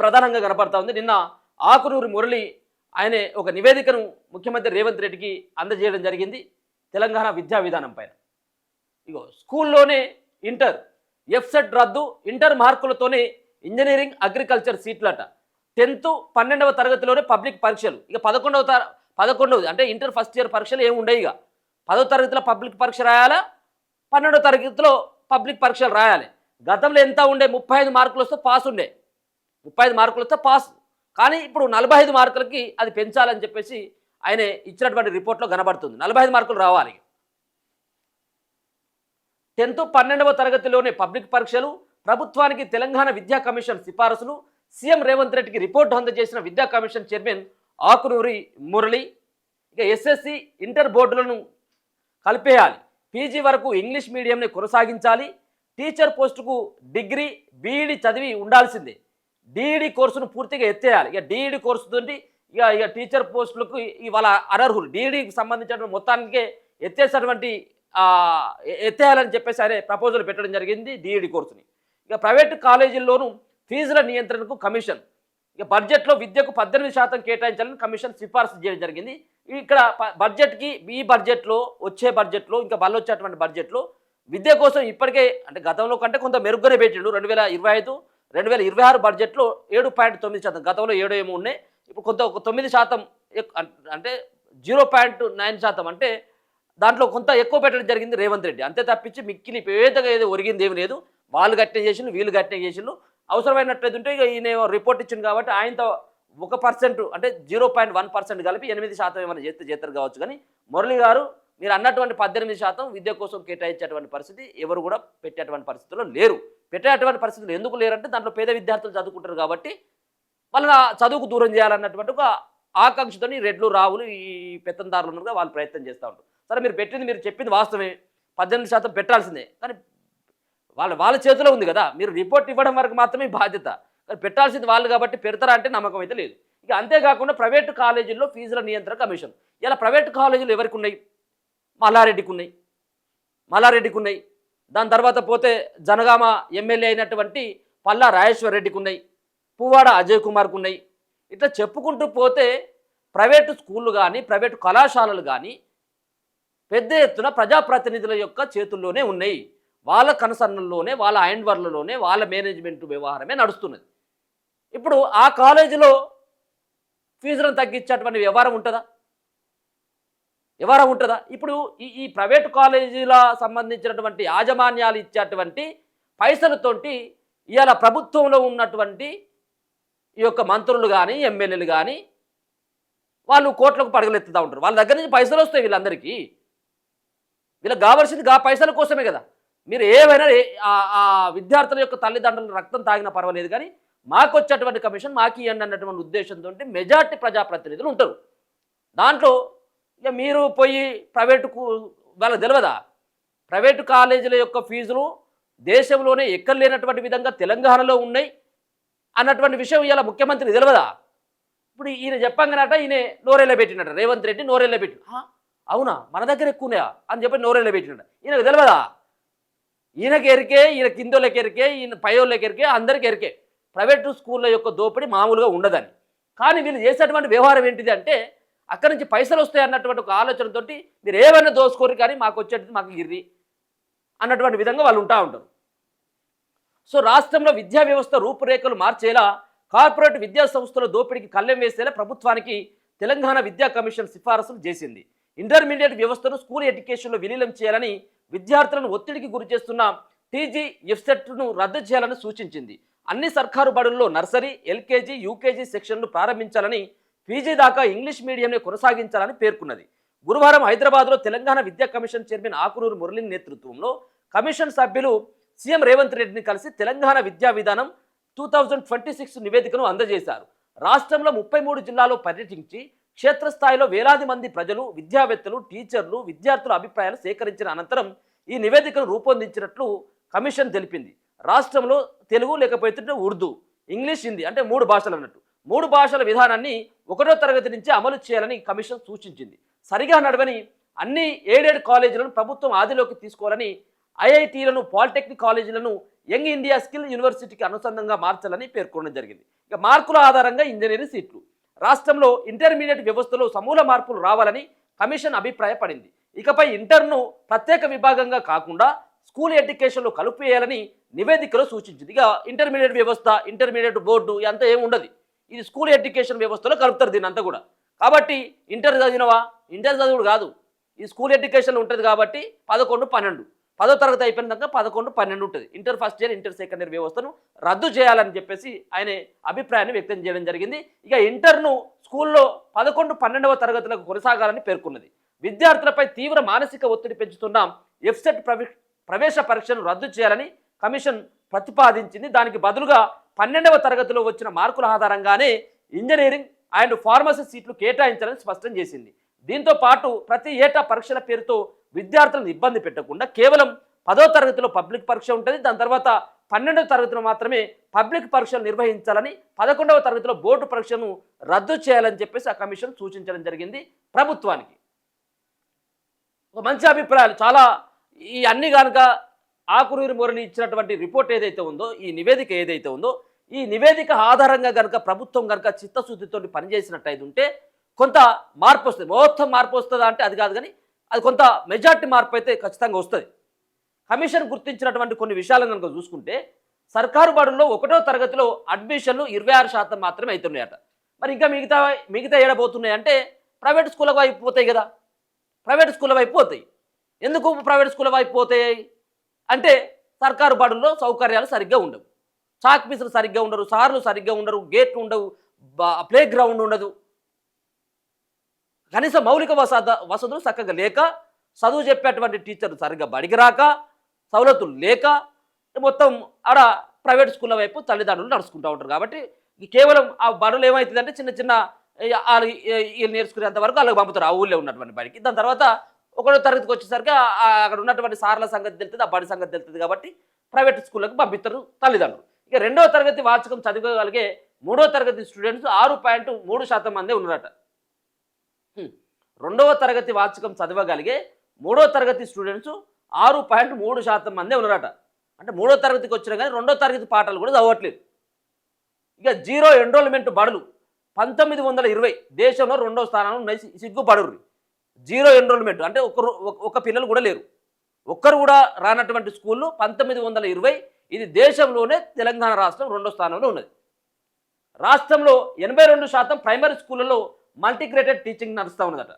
ప్రధానంగా కనపడతా ఉంది. నిన్న ఆకునూరి మురళి ఆయన ఒక నివేదికను ముఖ్యమంత్రి రేవంత్ రెడ్డికి అందజేయడం జరిగింది తెలంగాణ విద్యా విధానం పైన. ఇగో స్కూల్లోనే ఇంటర్ ఎఫ్సెట్ రద్దు, ఇంటర్ మార్కులతోనే ఇంజనీరింగ్ అగ్రికల్చర్ సీట్లట. 10th 12వ తరగతిలోనే పబ్లిక్ పరీక్షలు. ఇక 11వ అంటే ఇంటర్ ఫస్ట్ ఇయర్ పరీక్షలు ఏమి ఉండవు. ఇక 10వ తరగతిలో పబ్లిక్ పరీక్ష రాయాలా, 12వ తరగతిలో పబ్లిక్ పరీక్షలు రాయాలి. గతంలో ఎంత ఉండే 35 మార్కులు వస్తే పాస్ ఉండే, 35 మార్కులు వస్తే పాస్. కానీ ఇప్పుడు 45 మార్కులకి అది పెంచాలని చెప్పేసి ఆయన ఇచ్చినటువంటి రిపోర్ట్లో కనబడుతుంది. 45 మార్కులు రావాలి. 10th 12వ తరగతిలోనే పబ్లిక్ పరీక్షలు, ప్రభుత్వానికి తెలంగాణ విద్యా కమిషన్ సిఫారసులు, సీఎం రేవంత్ రెడ్డికి రిపోర్టు అందజేసిన విద్యా కమిషన్ చైర్మన్ ఆకునూరి మురళి. ఇక ఎస్ఎస్సి ఇంటర్ బోర్డులను కలిపేయాలి, పీజీ వరకు ఇంగ్లీష్ మీడియంని కొనసాగించాలి, టీచర్ పోస్టుకు డిగ్రీ బీఈడి చదివి ఉండాల్సిందే, డిఈడి కోర్సును పూర్తిగా ఎత్తేయాలి. ఇక డిఈడి కోర్సు తోటి ఇక టీచర్ పోస్టులకు ఇవాళ అనర్హులు, డిఈడికి సంబంధించిన మొత్తానికే ఎత్తేయాలని చెప్పేసి ఆయన ప్రపోజల్ పెట్టడం జరిగింది డిఈడి కోర్సుని. ఇక ప్రైవేటు కాలేజీల్లోనూ ఫీజుల నియంత్రణకు కమిషన్, ఇక బడ్జెట్లో విద్యకు 18% కేటాయించాలని కమిషన్ సిఫార్సు చేయడం జరిగింది. ఇక్కడ బడ్జెట్కి ఈ బడ్జెట్లో వచ్చే బడ్జెట్లో ఇంకా బల్ల వచ్చేటువంటి బడ్జెట్లో విద్య కోసం ఇప్పటికే అంటే గతంలో కంటే కొంత మెరుగ్గానే పెట్టిండు. 2025 2026 బడ్జెట్లో 7.9%, గతంలో 7 ఏమో ఉన్నాయి, ఇప్పుడు కొంత ఒక 9% అంటే 0.9%, అంటే దాంట్లో కొంత ఎక్కువ పెట్టడం జరిగింది రేవంత్ రెడ్డి. అంతే తప్పించి మిక్కిలి పేదగా ఏదో ఒరిగింది ఏమి లేదు. వాళ్ళు గట్టిన చేసిండు, వీళ్ళు గట్టిన చేసిండు. అవసరమైనట్లయితే ఉంటే ఇక ఈయన రిపోర్ట్ ఇచ్చింది కాబట్టి ఆయనతో 1% అంటే 0.1% కలిపి 8% ఏమైనా చేస్తారు కావచ్చు. కానీ మురళి గారు మీరు అన్నటువంటి 18% విద్య కోసం కేటాయించేటువంటి పరిస్థితి ఎవరు కూడా పెట్టేటువంటి పరిస్థితుల్లో లేరు. పెట్టేటువంటి పరిస్థితులు ఎందుకు లేరంటే దాంట్లో పేద విద్యార్థులు చదువుకుంటారు కాబట్టి వాళ్ళని చదువుకు దూరం చేయాలన్నటువంటి ఒక ఆకాంక్షతో రెడ్లు రావులు ఈ పెత్తందారులు ఉన్నట్టుగా వాళ్ళు ప్రయత్నం చేస్తూ ఉంటారు. సరే మీరు చెప్పింది వాస్తవమే, 18% పెట్టాల్సిందే. కానీ వాళ్ళ చేతిలో ఉంది కదా, మీరు రిపోర్ట్ ఇవ్వడం వరకు మాత్రమే బాధ్యత. కానీ పెట్టాల్సింది వాళ్ళు కాబట్టి పెడతారా అంటే నమ్మకం అయితే లేదు. ఇక అంతేకాకుండా ప్రైవేటు కాలేజీల్లో ఫీజుల నియంత్రణ కమిషన్. ఇలా ప్రైవేటు కాలేజీలు ఎవరికి ఉన్నాయి? మల్లారెడ్డికి ఉన్నాయి. దాని తర్వాత పోతే జనగామ ఎమ్మెల్యే అయినటువంటి పల్లా రాజేశ్వర్ రెడ్డికి ఉన్నాయి, పువ్వాడ అజయ్ కుమార్కు ఉన్నాయి. ఇట్లా చెప్పుకుంటూ పోతే ప్రైవేటు స్కూళ్ళు కానీ ప్రైవేటు కళాశాలలు కానీ పెద్ద ఎత్తున ప్రజాప్రతినిధుల యొక్క చేతుల్లోనే ఉన్నాయి. వాళ్ళ కన్సర్న్లోనే, వాళ్ళ హ్యాండ్వర్లలోనే, వాళ్ళ మేనేజ్మెంట్ వ్యవహారమే నడుస్తున్నది. ఇప్పుడు ఆ కాలేజీలో ఫీజులను తగ్గించేటువంటి వ్యవహారం ఉంటుందా? ఇప్పుడు ఈ ప్రైవేటు కాలేజీల సంబంధించినటువంటి యాజమాన్యాలు ఇచ్చేటువంటి పైసలతోటి ఇవాళ ప్రభుత్వంలో ఉన్నటువంటి ఈ యొక్క మంత్రులు కానీ ఎమ్మెల్యేలు కానీ వాళ్ళు కోట్లకు పడగలెత్తుతూ ఉంటారు. వాళ్ళ దగ్గర నుంచి పైసలు వస్తాయి వీళ్ళందరికీ. వీళ్ళకి కావాల్సింది ఆ పైసల కోసమే కదా. మీరు ఏమైనా ఆ విద్యార్థుల యొక్క తల్లిదండ్రుల రక్తం తాగినా పర్వాలేదు, కానీ మాకు వచ్చేటువంటి కమిషన్ మాకు ఇవ్వండి అన్నటువంటి ఉద్దేశంతో మెజార్టీ ప్రజాప్రతినిధులు ఉంటారు. దాంట్లో ఇక మీరు పోయి ప్రైవేటుకు వాళ్ళకి తెలియదా? ప్రైవేటు కాలేజీల యొక్క ఫీజులు దేశంలోనే ఎక్కడ లేనటువంటి విధంగా తెలంగాణలో ఉన్నాయి అన్నటువంటి విషయం ఇలా ముఖ్యమంత్రికి తెలియదా? ఇప్పుడు ఈయన చెప్పంగానట ఈయన నోరేళ్ళ పెట్టినట, రేవంత్ రెడ్డి నోరేళ్ళ పెట్టి, అవునా మన దగ్గర ఎక్కువనాయా అని చెప్పి నోరేళ్ళ పెట్టినట. ఈయనకు తెలియదా? ఈయనకి ఎరికే, ఈయన కిందోళ్ళకి ఎరికే, ఈయన పైయోళ్ళకి ఎరికే, అందరికీ ఎరికే ప్రైవేటు స్కూళ్ళ యొక్క దోపిడీ మామూలుగా ఉండదని. కానీ వీళ్ళు చేసేటువంటి వ్యవహారం ఏంటిది అంటే అక్కడి నుంచి పైసలు వస్తాయి అన్నటువంటి ఒక ఆలోచనతో మీరు ఏమైనా దోసుకోరు కానీ మాకు వచ్చేది మాకు గిర్రి అన్నటువంటి విధంగా వాళ్ళు ఉంటారు. సో రాష్ట్రంలో విద్యా వ్యవస్థ రూపురేఖలు మార్చేలా, కార్పొరేట్ విద్యా సంస్థల దోపిడీకి కళ్ళెం వేసేలా ప్రభుత్వానికి తెలంగాణ విద్యా కమిషన్ సిఫారసులు చేసింది. ఇంటర్మీడియట్ వ్యవస్థను స్కూల్ ఎడ్యుకేషన్లో విలీనం చేయాలని, విద్యార్థులను ఒత్తిడికి గురి చేస్తున్న టీజీ ఎఫ్సెట్ను రద్దు చేయాలని సూచించింది. అన్ని సర్కారు బడుల్లో నర్సరీ, ఎల్కేజీ, యూకేజీ సెక్షన్లు ప్రారంభించాలని, పీజీ దాకా ఇంగ్లీష్ మీడియంని కొనసాగించాలని పేర్కొన్నది. గురువారం హైదరాబాద్లో తెలంగాణ విద్యా కమిషన్ చైర్మన్ ఆకునూరి మురళి నేతృత్వంలో కమిషన్ సభ్యులు సీఎం రేవంత్ రెడ్డిని కలిసి తెలంగాణ విద్యా విధానం 2026 నివేదికను అందజేశారు. రాష్ట్రంలో 33 జిల్లాల్లో పర్యటించి క్షేత్రస్థాయిలో వేలాది మంది ప్రజలు, విద్యావేత్తలు, టీచర్లు, విద్యార్థుల అభిప్రాయాలు సేకరించిన అనంతరం ఈ నివేదికను రూపొందించినట్లు కమిషన్ తెలిపింది. రాష్ట్రంలో తెలుగు లేకపోతే ఉర్దూ, ఇంగ్లీష్, హిందీ అంటే 3 భాషలు అన్నట్టు 3 భాషల విధానాన్ని 1వ తరగతి నుంచి అమలు చేయాలని కమిషన్ సూచించింది. సరిగా నడవని అన్ని ఎయిడెడ్ కాలేజీలను ప్రభుత్వం ఆదిలోకి తీసుకోవాలని, ఐఐటీలను, పాలిటెక్నిక్ కాలేజీలను యంగ్ ఇండియా స్కిల్ యూనివర్సిటీకి అనుసంధానంగా మార్చాలని పేర్కొనడం జరిగింది. ఇక మార్కుల ఆధారంగా ఇంజనీరింగ్ సీట్లు. రాష్ట్రంలో ఇంటర్మీడియట్ వ్యవస్థలో సమూల మార్పులు రావాలని కమిషన్ అభిప్రాయపడింది. ఇకపై ఇంటర్ను ప్రత్యేక విభాగంగా కాకుండా స్కూల్ ఎడ్యుకేషన్లో కలిపేయాలని నివేదికలో సూచించింది. ఇక ఇంటర్మీడియట్ వ్యవస్థ, ఇంటర్మీడియట్ బోర్డు అంతా ఏమి ఉండదు. ఇది స్కూల్ ఎడ్యుకేషన్ వ్యవస్థలో కలుపుతారు దీని అంతా కూడా. కాబట్టి ఇంటర్ చదివినవా, ఇంటర్ చదువుడు కాదు, ఈ స్కూల్ ఎడ్యుకేషన్లో ఉంటుంది కాబట్టి 11, 12 10వ తరగతి అయిపోయిన దాకా 11, 12 ఉంటుంది. Inter first year, inter second year వ్యవస్థను రద్దు చేయాలని చెప్పేసి ఆయన అభిప్రాయాన్ని వ్యక్తం చేయడం జరిగింది. ఇక ఇంటర్ను స్కూల్లో 11, 12వ తరగతులకు కొనసాగాలని పేర్కొన్నది. విద్యార్థులపై తీవ్ర మానసిక ఒత్తిడి పెంచుతున్న ఎఫ్సెట్ ప్రవేశ పరీక్షను రద్దు చేయాలని కమిషన్ ప్రతిపాదించింది. దానికి బదులుగా 12వ తరగతిలో వచ్చిన మార్కుల ఆధారంగానే ఇంజనీరింగ్ అండ్ ఫార్మసీ సీట్లు కేటాయించాలని స్పష్టం చేసింది. దీంతో పాటు ప్రతి ఏటా పరీక్షల పేరుతో విద్యార్థులను ఇబ్బంది పెట్టకుండా కేవలం 10వ తరగతిలో పబ్లిక్ పరీక్ష ఉంటుంది. దాని తర్వాత 12వ తరగతిలో మాత్రమే పబ్లిక్ పరీక్షలు నిర్వహించాలని, 11వ తరగతిలో బోర్డు పరీక్షను రద్దు చేయాలని చెప్పేసి ఆ కమిషన్ సూచించడం జరిగింది ప్రభుత్వానికి. ఒక మంచి అభిప్రాయాలు చాలా. ఈ అన్ని కనుక ఆకునూరి మురళి ఇచ్చినటువంటి రిపోర్ట్ ఏదైతే ఉందో, ఈ నివేదిక ఏదైతే ఉందో, ఈ నివేదిక ఆధారంగా కనుక ప్రభుత్వం కనుక చిత్తశుద్ధితో పనిచేసినట్టయితే ఉంటే కొంత మార్పు వస్తుంది. మొత్తం మార్పు వస్తుందా అంటే అది కాదు, కానీ అది కొంత మెజార్టీ మార్పు అయితే ఖచ్చితంగా వస్తుంది. కమిషన్ గుర్తించినటువంటి కొన్ని విషయాలను కనుక చూసుకుంటే, సర్కారు బడుల్లో 1వ తరగతిలో అడ్మిషన్లు 26% మాత్రమే అవుతున్నాయట. మరి ఇంకా మిగతా ఏడబోతున్నాయి అంటే ప్రైవేట్ స్కూళ్ళ వైపు పోతాయి కదా, ప్రైవేట్ స్కూళ్ళ వైపు పోతాయి. ఎందుకు ప్రైవేట్ స్కూళ్ళ వైపు పోతాయి అంటే సర్కారు బడుల్లో సౌకర్యాలు సరిగ్గా ఉండవు, చాక్ పీసులు సరిగ్గా ఉండరు, సార్లు సరిగ్గా ఉండరు, గేట్లు ఉండవు, ప్లే గ్రౌండ్ ఉండదు, కనీస మౌలిక వసతులు చక్కగా లేక, చదువు చెప్పేటువంటి టీచర్లు సరిగ్గా బడికి రాక, సవలతులు లేక మొత్తం ఆడ ప్రైవేట్ స్కూళ్ళ వైపు తల్లిదండ్రులు నడుచుకుంటూ ఉంటారు. కాబట్టి కేవలం ఆ బడులు ఏమవుతుందంటే చిన్న చిన్న వీళ్ళు నేర్చుకునేంత వరకు అలాగ పంపుతారు ఆ ఊళ్ళో ఉన్నటువంటి బడికి. దాని తర్వాత 1వ తరగతికి వచ్చేసరికి అక్కడ ఉన్నటువంటి సార్ల సంగతి తెలుస్తుంది, ఆ బడి సంగతి తెలుస్తుంది కాబట్టి ప్రైవేట్ స్కూళ్ళకి పంపిస్తారు తల్లిదండ్రులు. ఇక 2వ తరగతి వార్షికం చదవగలిగే 3వ తరగతి స్టూడెంట్స్ 6.3% మందే ఉన్నారట. 2వ తరగతి వార్షికం చదవగలిగే 3వ తరగతి స్టూడెంట్స్ 6.3% మందే ఉన్నారట. అంటే 3వ తరగతికి వచ్చినా కానీ 2వ తరగతి పాఠాలు కూడా చదవట్లేదు. ఇక జీరో ఎన్రోల్మెంట్ బడులు 1920 దేశంలో 2వ స్థానంలో ఉన్నాయి. సిగ్గుపడుర్రి. జీరో ఎన్రోల్మెంట్ అంటే ఒక పిల్లలు కూడా లేరు, ఒక్కరు కూడా రానటువంటి స్కూళ్ళు 1920. ఇది దేశంలోనే తెలంగాణ రాష్ట్రం 2వ స్థానంలో ఉన్నది. రాష్ట్రంలో 82% ప్రైమరీ స్కూళ్ళలో మల్టీగ్రేటెడ్ టీచింగ్ నడుస్తూ ఉన్నదట.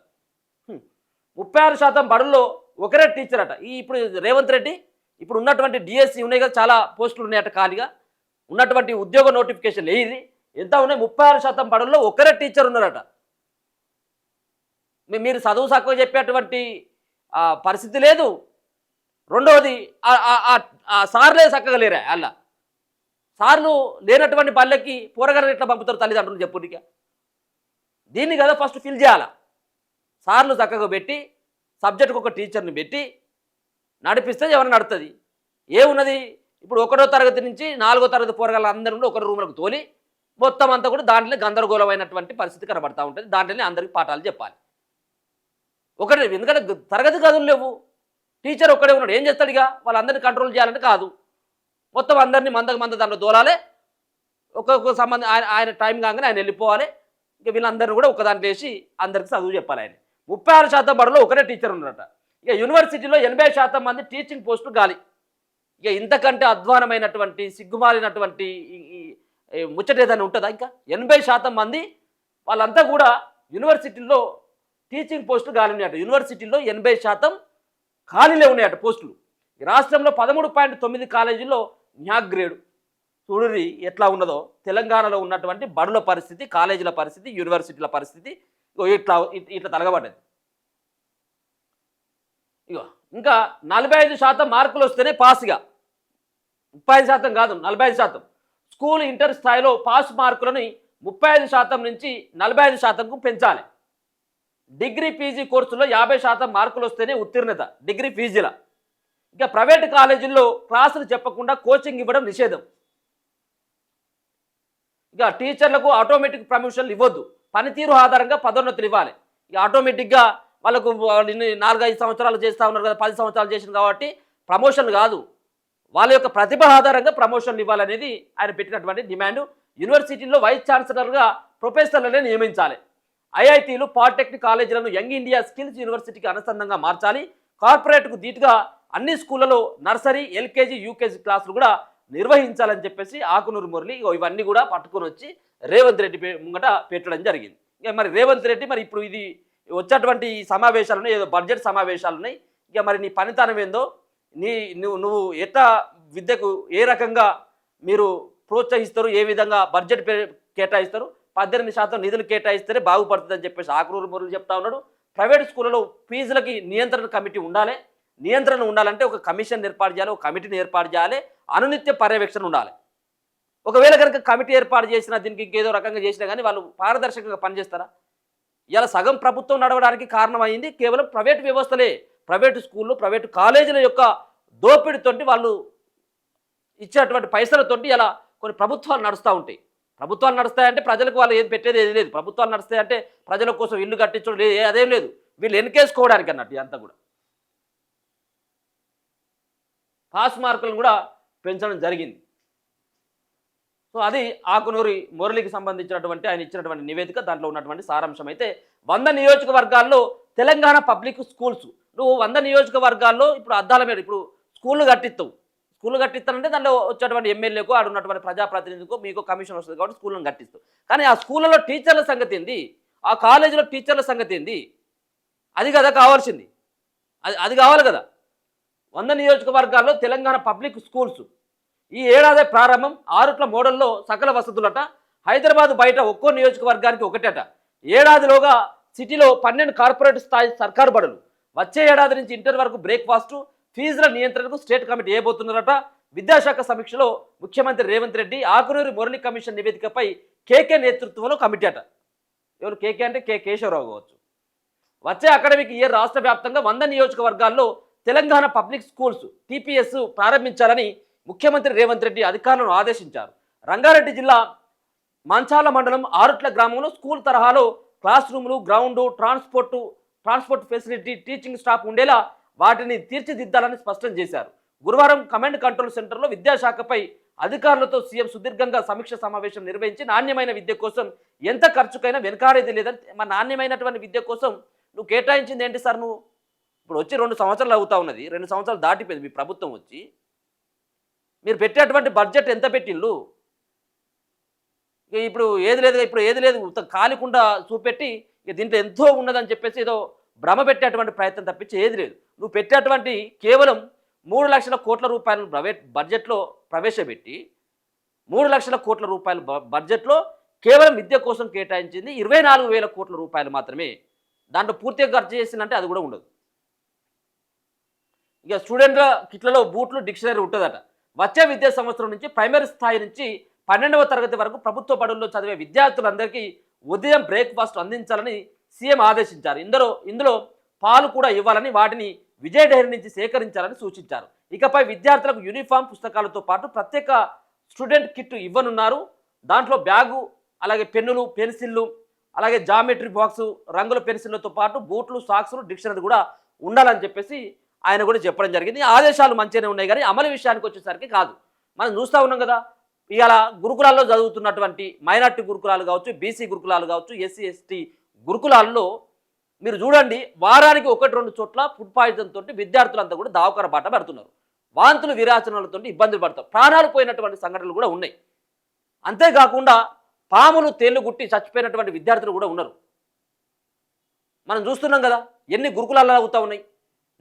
36% బడుల్లో ఒకరే టీచర్ అట. ఇప్పుడు రేవంత్ రెడ్డి ఇప్పుడు ఉన్నటువంటి డిఎస్సి ఉన్నాయి కదా, చాలా పోస్టులు ఉన్నాయట ఖాళీగా, ఉన్నటువంటి ఉద్యోగ నోటిఫికేషన్ ఏది ఎంత ఉన్నాయి, 36% బడుల్లో ఒకరే టీచర్ ఉన్నారట. మీరు చదువు చక్కగా చెప్పేటువంటి పరిస్థితి లేదు. రెండవది సార్లే చక్కగా లేరా, అలా సార్లు లేనటువంటి పల్లెకి పోరగారు ఎట్లా పంపుతారు తల్లిదండ్రులు చెప్పునిక. దీన్ని కదా ఫస్ట్ ఫిల్ చేయాలా. సార్లు చక్కగా పెట్టి సబ్జెక్టుకు ఒక టీచర్ని పెట్టి నడిపిస్తే ఎవరైనా నడుతుంది. ఏమున్నది ఇప్పుడు 1వ తరగతి నుంచి 4వ తరగతి పోరగాళ్ళ అందరూ ఒకరి రూములకు తోలి మొత్తం అంతా కూడా దాంట్లో గందరగోళమైనటువంటి పరిస్థితి కనబడతా ఉంటుంది. దాంట్లోనే అందరికీ పాఠాలు చెప్పాలి. ఒకటి ఎందుకంటే తరగతి గదులు లేవు, టీచర్ ఒక్కడే ఉన్నాడు, ఏం చేస్తాడు? ఇక వాళ్ళందరినీ కంట్రోల్ చేయాలంటే కాదు, మొత్తం అందరినీ మంద దాంట్లో దోలాలి. ఒక్కొక్క సంబంధం ఆయన టైం కాగానే ఆయన వెళ్ళిపోవాలి. ఇక వీళ్ళందరినీ కూడా ఒక దాంట్లో వేసి అందరికీ చదువు చెప్పాలి. ఆయన 36% బడులో ఒకరే టీచర్ ఉన్నారట. ఇక యూనివర్సిటీలో 80% మంది టీచింగ్ పోస్టులు గాలి. ఇక ఇంతకంటే అధ్వానమైనటువంటి సిగ్గుమాలినటువంటి ముచ్చట ఏదైనా ఉంటుందా? ఇంకా 80% మంది వాళ్ళంతా కూడా యూనివర్సిటీల్లో టీచింగ్ పోస్టులు ఖాళీ ఉన్నాయట. యూనివర్సిటీల్లో 80% ఖాళీలే ఉన్నాయట పోస్టులు. ఈ రాష్ట్రంలో 13.9 కాలేజీల్లో న్యాక్ గ్రేడు. చూడురి ఎట్లా ఉన్నదో తెలంగాణలో ఉన్నటువంటి బడుల పరిస్థితి, కాలేజీల పరిస్థితి, యూనివర్సిటీల పరిస్థితి ఇట్లా తలగబడ్డది. ఇగో ఇంకా 45% మార్కులు వస్తేనే పాస్గా, 35% కాదు 45%. స్కూల్ ఇంటర్ స్థాయిలో పాస్ మార్కులని 35% నుంచి 45%కు పెంచాలి. డిగ్రీ పీజీ కోర్సులో 50% మార్కులు వస్తేనే ఉత్తీర్ణత డిగ్రీ పీజీల. ఇక ప్రైవేట్ కాలేజీల్లో క్లాసులు చెప్పకుండా కోచింగ్ ఇవ్వడం నిషేధం. ఇక టీచర్లకు ఆటోమేటిక్ ప్రమోషన్లు ఇవ్వద్దు, పనితీరు ఆధారంగా పదోన్నతులు ఇవ్వాలి. ఇక ఆటోమేటిక్గా వాళ్ళకు 4-5 సంవత్సరాలు చేస్తూ ఉన్నారు కదా, 10 సంవత్సరాలు చేసింది కాబట్టి ప్రమోషన్ కాదు, వాళ్ళ యొక్క ప్రతిభ ఆధారంగా ప్రమోషన్లు ఇవ్వాలనేది ఆయన పెట్టినటువంటి డిమాండ్. యూనివర్సిటీల్లో వైస్ ఛాన్సలర్గా ప్రొఫెసర్లనే నియమించాలి. ఐఐటీలు, పాలిటెక్నిక్ కాలేజీలను యంగ్ ఇండియా స్కిల్స్ యూనివర్సిటీకి అనుసంధానంగా మార్చాలి. కార్పొరేట్కు ధీటుగా అన్ని స్కూళ్లలో నర్సరీ, ఎల్కేజీ, యూకేజీ క్లాసులు కూడా నిర్వహించాలని చెప్పేసి ఆకునూరు మురళి ఇవన్నీ కూడా పట్టుకొని వచ్చి రేవంత్ రెడ్డి ముంగట పెట్టడం జరిగింది. ఇక మరి రేవంత్ రెడ్డి మరి ఇప్పుడు ఇది వచ్చేటువంటి సమావేశాలు ఉన్నాయి, ఏదో బడ్జెట్ సమావేశాలు ఉన్నాయి. ఇక మరి నీ పనితనం ఏందో, నువ్వు ఎట్లా విద్యకు ఏ రకంగా మీరు ప్రోత్సహిస్తారు, ఏ విధంగా బడ్జెట్ కేటాయిస్తారు, 18% నిధులు కేటాయిస్తేనే బాగుపడుతుందని చెప్పేసి ఆకునూరు మురళి చెప్తా ఉన్నాడు. ప్రైవేట్ స్కూళ్ళలో ఫీజులకి నియంత్రణ కమిటీ ఉండాలి. నియంత్రణ ఉండాలంటే ఒక కమిషన్ ఏర్పాటు చేయాలి, ఒక కమిటీని ఏర్పాటు చేయాలి, అనునిత్య పర్యవేక్షణ ఉండాలి. ఒకవేళ కనుక కమిటీ ఏర్పాటు చేసినా దీనికి ఇంకేదో రకంగా చేసినా కానీ వాళ్ళు పారదర్శకంగా పనిచేస్తారా? ఇలా సగం ప్రభుత్వం నడవడానికి కారణమైంది కేవలం ప్రైవేట్ వ్యవస్థలే. ప్రైవేటు స్కూళ్ళు, ప్రైవేటు కాలేజీల యొక్క దోపిడితోటి వాళ్ళు ఇచ్చేటువంటి పైసలతోటి ఇలా కొన్ని ప్రభుత్వాలు నడుస్తూ ఉంటాయి. ప్రభుత్వాలు నడుస్తాయంటే ప్రజలకు వాళ్ళు ఏది పెట్టేది ఏది లేదు. ప్రభుత్వాలు నడుస్తాయంటే ప్రజల కోసం ఇల్లు కట్టించడం అదేం లేదు, వీళ్ళు ఎన్నికేసుకోవడానికి అన్నట్టు ఇదంతా కూడా. పాస్ మార్కులను కూడా పెంచడం జరిగింది. సో అది ఆకునూరి మురళికి సంబంధించినటువంటి ఆయన ఇచ్చినటువంటి నివేదిక. దాంట్లో ఉన్నటువంటి సారాంశం అయితే 100 నియోజకవర్గాల్లో తెలంగాణ పబ్లిక్ స్కూల్స్, నువ్వు 100 నియోజకవర్గాల్లో ఇప్పుడు అద్దాల మీద ఇప్పుడు స్కూళ్ళు కట్టిస్తానంటే దాంట్లో వచ్చేటువంటి ఎమ్మెల్యేకు ఆడ ఉన్నటువంటి ప్రజాప్రతినిధికో మీకు కమిషన్ వస్తుంది కాబట్టి స్కూళ్ళను కట్టిస్తావు. కానీ ఆ స్కూళ్ళలో టీచర్ల సంగతి ఏంది, ఆ కాలేజీలో టీచర్ల సంగతి ఏంది, అది కదా కావాల్సింది. అది కావాలి కదా. 100 నియోజకవర్గాల్లో తెలంగాణ పబ్లిక్ స్కూల్స్ ఈ ఏడాది ప్రారంభం 6 మోడల్లో సకల వసతులట. హైదరాబాద్ బయట ఒక్కో నియోజకవర్గానికి ఒకటట. ఏడాదిలోగా సిటీలో 12 కార్పొరేట్ స్థాయి సర్కారు బడులు. వచ్చే ఏడాది నుంచి ఇంటర్ వరకు బ్రేక్ఫాస్టు, ఫీజుల నియంత్రణకు స్టేట్ కమిటీ వేయబోతున్నారట. విద్యాశాఖ సమీక్షలో ముఖ్యమంత్రి రేవంత్ రెడ్డి ఆకునూరి మురళి కమిషన్ నివేదికపై కేకే నేతృత్వంలో కమిటీ అట. ఎవరు కేకే అంటే కేశవరావు కావచ్చు. వచ్చే అకాడమిక్ ఇయర్ రాష్ట్ర వ్యాప్తంగా 100 నియోజకవర్గాల్లో తెలంగాణ పబ్లిక్ స్కూల్స్ టీపీఎస్ ప్రారంభించాలని ముఖ్యమంత్రి రేవంత్ రెడ్డి అధికారులను ఆదేశించారు. రంగారెడ్డి జిల్లా మంచాల మండలం ఆరుట్ల గ్రామంలో స్కూల్ తరహాలో క్లాస్ రూములు, ground, transport facility, teaching staff ఉండేలా వాటిని తీర్చిదిద్దాలని స్పష్టం చేశారు. గురువారం కమాండ్ కంట్రోల్ సెంటర్లో విద్యాశాఖపై అధికారులతో సీఎం సుదీర్ఘంగా సమీక్ష సమావేశం నిర్వహించి నాణ్యమైన విద్య కోసం ఎంత ఖర్చుకైనా వెనకాడేది లేదని, మన నాణ్యమైనటువంటి విద్య కోసం నువ్వు కేటాయించింది ఏంటి సార్? నువ్వు ఇప్పుడు వచ్చి 2 సంవత్సరాలు అవుతా ఉన్నది, 2 సంవత్సరాలు దాటిపోయింది మీ ప్రభుత్వం వచ్చి. మీరు పెట్టేటువంటి బడ్జెట్ ఎంత పెట్టిళ్ళు? ఇప్పుడు ఏది లేదు కాలికుండా చూపెట్టి ఇక దీంట్లో ఎంతో ఉన్నదని చెప్పేసి ఏదో భ్రమ పెట్టేటువంటి ప్రయత్నం తప్పించి ఏది లేదు. నువ్వు పెట్టేటువంటి కేవలం 3 లక్షల కోట్ల రూపాయలు ప్రైవేట్ బడ్జెట్లో ప్రవేశపెట్టి 3 లక్షల కోట్ల రూపాయల బడ్జెట్లో కేవలం విద్య కోసం కేటాయించింది 24,000 కోట్ల రూపాయలు మాత్రమే. దాంట్లో పూర్తిగా ఖర్చు చేసిందంటే అది కూడా ఉండదు. ఇక స్టూడెంట్ల కిట్లలో బూట్లు, డిక్షనరీ ఉంటుందట. వచ్చే విద్యా సంవత్సరం నుంచి ప్రైమరీ స్థాయి నుంచి 12వ తరగతి వరకు ప్రభుత్వ బడుల్లో చదివే విద్యార్థులందరికీ ఉదయం బ్రేక్ఫాస్ట్ అందించాలని సీఎం ఆదేశించారు. ఇందులో పాలు కూడా ఇవ్వాలని, వాటిని విజయ్ డైరీ నుంచి సేకరించాలని సూచించారు. ఇకపై విద్యార్థులకు యూనిఫామ్, పుస్తకాలతో పాటు ప్రత్యేక స్టూడెంట్ కిట్ ఇవ్వనున్నారు. దాంట్లో బ్యాగు, అలాగే పెన్నులు, పెన్సిళ్ళు, అలాగే జామెట్రీ బాక్సు, రంగుల పెన్సిళ్లతో పాటు బూట్లు, సాక్సులు, డిక్షనరీ కూడా ఉండాలని చెప్పేసి ఆయన కూడా చెప్పడం జరిగింది. ఆదేశాలు మంచిగానే ఉన్నాయి కానీ అమలు విషయానికి వచ్చేసరికి కాదు. మనం చూస్తూ ఉన్నాం కదా, ఇవాళ గురుకులాల్లో చదువుతున్నటువంటి మైనార్టీ గురుకులాలు కావచ్చు, బీసీ గురుకులాలు కావచ్చు, ఎస్సీ ఎస్టీ గురుకులాల్లో మీరు చూడండి, వారానికి 1-2 చోట్ల ఫుడ్ పాయిజన్ తోటి విద్యార్థులంతా కూడా దావకర బాట పడుతున్నారు. వాంతులు, విరాచనాలతో ఇబ్బందులు పడతారు, ప్రాణాలు పోయినటువంటి సంఘటనలు కూడా ఉన్నాయి. అంతేకాకుండా పాములు, తేళ్లు గుట్టి చచ్చిపోయినటువంటి విద్యార్థులు కూడా ఉన్నారు. మనం చూస్తున్నాం కదా ఎన్ని గురుకులాలు అవుతా ఉన్నాయి.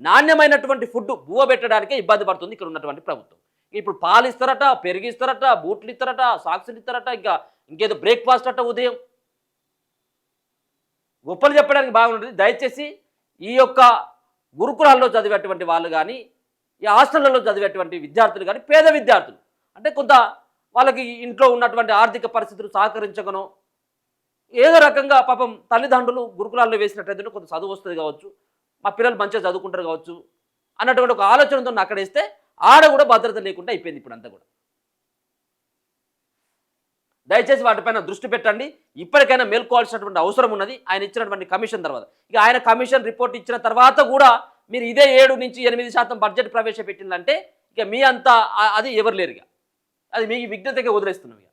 నాణ్యమైనటువంటి ఫుడ్ బువ్వ పెట్టడానికే ఇబ్బంది పడుతుంది ఇక్కడ ఉన్నటువంటి ప్రభుత్వం. ఇప్పుడు పాలు ఇస్తారట, పెరుగు ఇస్తారట, బూట్లు ఇస్తారట, సాక్సులు ఇస్తారట, ఇంకేదో బ్రేక్ఫాస్ట్ అట ఉదయం. గొప్పలు చెప్పడానికి బాగుంటుంది. దయచేసి ఈ యొక్క గురుకులాల్లో చదివేటువంటి వాళ్ళు కానీ, ఈ హాస్టళ్లలో చదివేటువంటి విద్యార్థులు కానీ, పేద విద్యార్థులు అంటే కొంత వాళ్ళకి ఇంట్లో ఉన్నటువంటి ఆర్థిక పరిస్థితులు సహకరించగనో ఏదో రకంగా పాపం తల్లిదండ్రులు గురుకులాల్లో వేసినట్టయితే కొంత చదువు వస్తుంది కావచ్చు, మా పిల్లలు మంచిగా చదువుకుంటారు కావచ్చు అన్నటువంటి ఒక ఆలోచనతో అక్కడ వేస్తే ఆడ కూడా భద్రత లేకుండా అయిపోయింది ఇప్పుడు అంతా కూడా. దయచేసి వాటిపైన దృష్టి పెట్టండి. ఇప్పటికైనా మేల్కోవాల్సినటువంటి అవసరం ఉన్నది ఆయన ఇచ్చినటువంటి కమిషన్ తర్వాత. ఇక ఆయన కమిషన్ రిపోర్ట్ ఇచ్చిన తర్వాత కూడా మీరు ఇదే 7 నుంచి 8% బడ్జెట్ ప్రవేశపెట్టిందంటే ఇక మీ అంతా అది ఎవరు లేరు ఇక. అది మీ విజ్ఞతగా వదిలేస్తున్నాం ఇక.